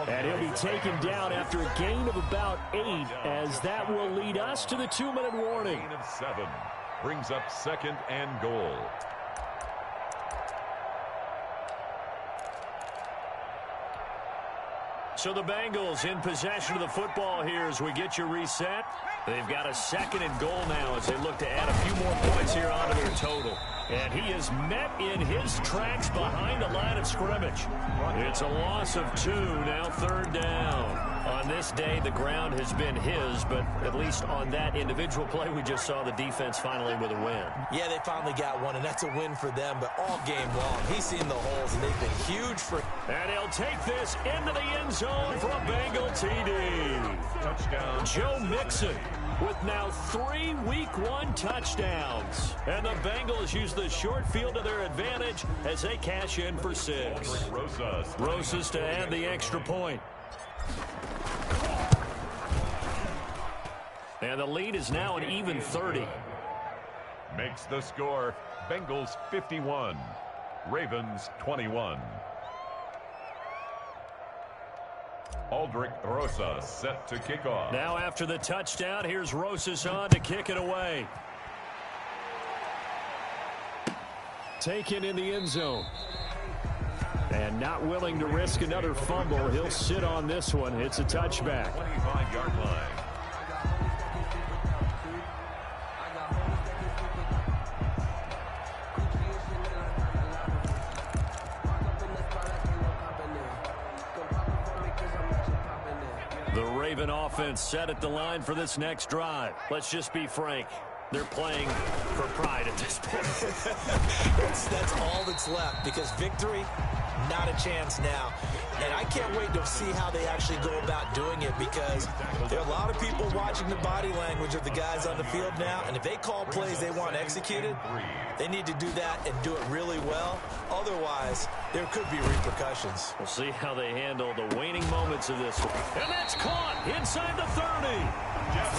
[SPEAKER 3] And he'll be taken down after a gain of about 8, as that will lead us to the 2-minute warning.
[SPEAKER 4] Gain of 7 brings up 2nd and goal.
[SPEAKER 3] So the Bengals in possession of the football here as we get you reset. They've got a 2nd and goal now as they look to add a few more points here onto their total. And he is met in his tracks behind the line of scrimmage. It's a loss of 2, now 3rd down. On this day, the ground has been his, but at least on that individual play, we just saw the defense finally with a win.
[SPEAKER 5] Yeah, they finally got one, and that's a win for them, but all game long, he's seen the holes, and they've been huge for...
[SPEAKER 3] And he'll take this into the end zone for a Bengal TD.
[SPEAKER 4] Touchdown.
[SPEAKER 3] Joe Mixon with now 3 Week 1 touchdowns. And the Bengals use the short field to their advantage as they cash in for 6. Rosas to add the extra point. And the lead is now an even 30.
[SPEAKER 4] Makes the score Bengals 51, Ravens 21. Aldrick Rosas set to kick off.
[SPEAKER 3] Now after the touchdown, here's Rosas on to kick it away. Taken in the end zone. And not willing to risk another fumble. He'll sit on this one. It's a touchback.
[SPEAKER 4] 25-yard line.
[SPEAKER 3] The Raven offense set at the line for this next drive. Let's just be frank. They're playing for pride at this point.
[SPEAKER 5] That's all that's left, because victory, not a chance now. And I can't wait to see how they actually go about doing it, because there are a lot of people watching the body language of the guys on the field now, and if they call plays they want executed, they need to do that and do it really well. Otherwise, there could be repercussions.
[SPEAKER 3] We'll see how they handle the waning moments of this one. And that's caught inside the 30.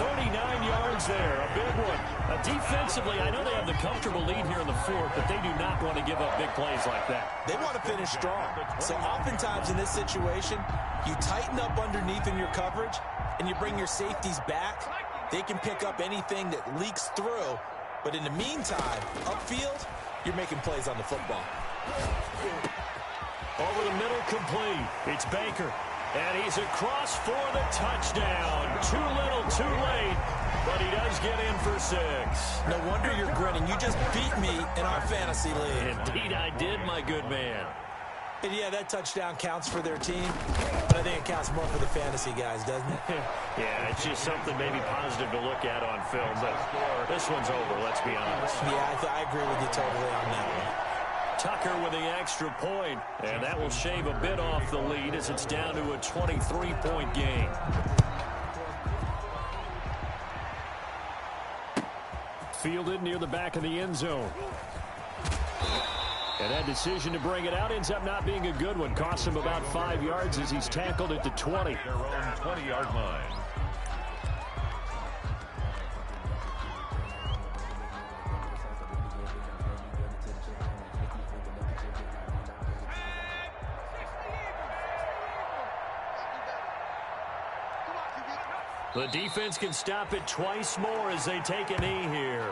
[SPEAKER 3] 39 yards there, a big one. Defensively, I know they have the comfortable lead here in the fourth, but they do not want to give up big plays like that.
[SPEAKER 5] They want to finish strong. So oftentimes in this situation, you tighten up underneath in your coverage, and you bring your safeties back. They can pick up anything that leaks through. But in the meantime, upfield, you're making plays on the football.
[SPEAKER 3] Over the middle, complete. It's Baker. And he's across for the touchdown. Too little, too late. But he does get in for 6.
[SPEAKER 5] No wonder you're grinning. You just beat me in our fantasy league.
[SPEAKER 3] Indeed I did, my good man.
[SPEAKER 5] And yeah, that touchdown counts for their team. But I think it counts more for the fantasy guys, doesn't it?
[SPEAKER 3] Yeah, it's just something maybe positive to look at on film. But this one's over, let's be honest.
[SPEAKER 5] Yeah, I agree with you totally on that one.
[SPEAKER 3] Tucker with the extra point, and that will shave a bit off the lead as it's down to a 23-point game. Fielded near the back of the end zone. And that decision to bring it out ends up not being a good one. Costs him about 5 yards as he's tackled at the 20.
[SPEAKER 4] Their own 20-yard line.
[SPEAKER 3] The defense can stop it twice more as they take a knee here.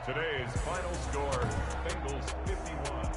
[SPEAKER 4] Today's final score, Bengals 51,